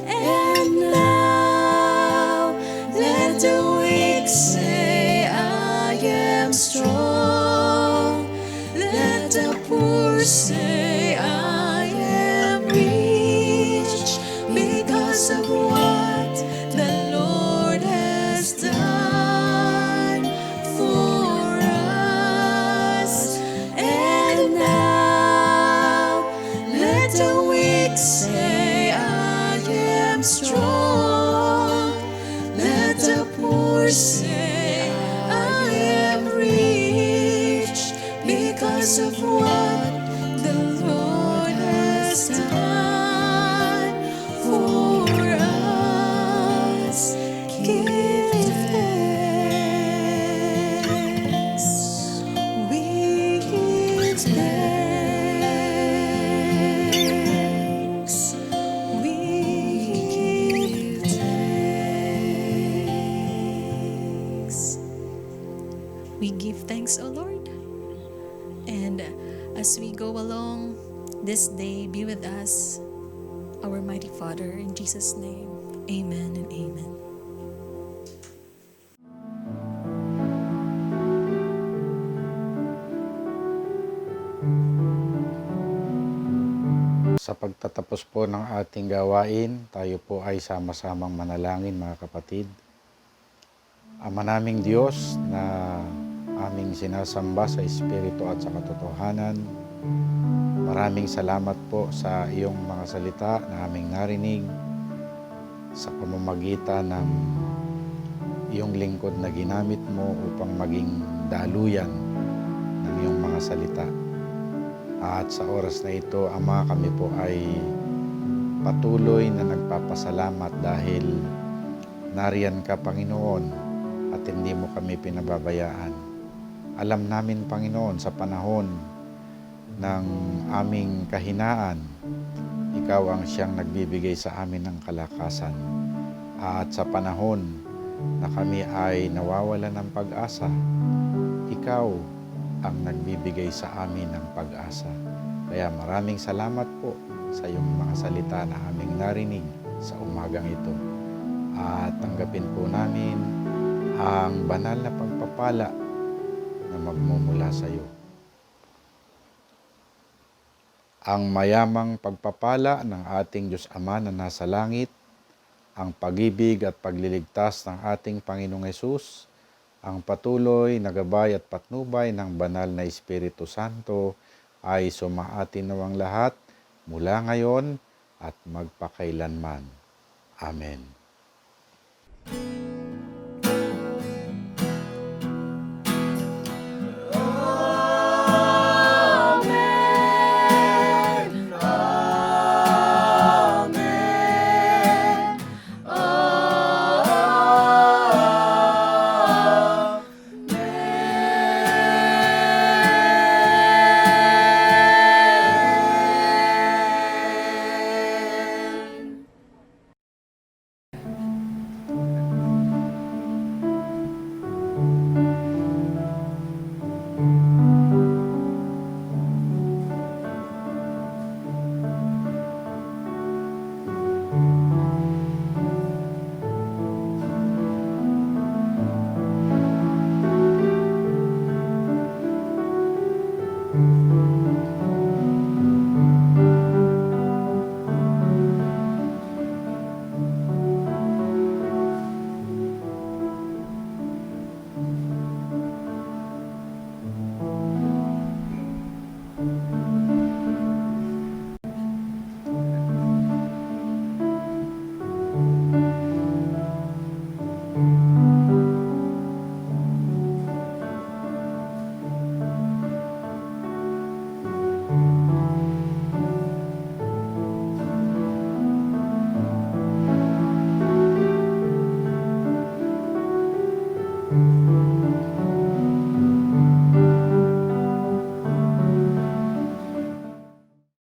And now let the weak say, I am strong. Let the poor say, I am rich, because of what the Lord has done for us. And now let the weak say, I am strong. Let the poor say, I am rich, because of what the Lord has done for us. Give thanks. We give thanks. We give thanks. We give thanks, O Lord. And as we go along this day, be with us, our mighty Father, in Jesus' name. Amen and amen. Sa pagtatapos po ng ating gawain, tayo po ay sama-samang manalangin, mga kapatid. Ama naming Diyos na aming sinasamba sa Espiritu at sa katotohanan, maraming salamat po sa iyong mga salita na aming narinig sa pamamagitan ng iyong lingkod na ginamit mo upang maging daluyan ng iyong mga salita. At sa oras na ito, Ama, kami po ay patuloy na nagpapasalamat dahil nariyan ka, Panginoon, at hindi mo kami pinababayaan. Alam namin, Panginoon, sa panahon ng aming kahinaan, Ikaw ang siyang nagbibigay sa amin ng kalakasan. At sa panahon na kami ay nawawala ng pag-asa, Ikaw ang nagbibigay sa amin ng pag-asa. Kaya maraming salamat po sa iyong mga salita na aming narinig sa umagang ito. At tanggapin po namin ang banal na pagpapala na magmumula sa iyo. Ang mayamang pagpapala ng ating Diyos Ama na nasa langit, ang pag-ibig at pagliligtas ng ating Panginoong Hesus, ang patuloy na gabay at patnubay ng banal na Espiritu Santo ay sumaatin nawang lahat mula ngayon at magpakailanman. Amen.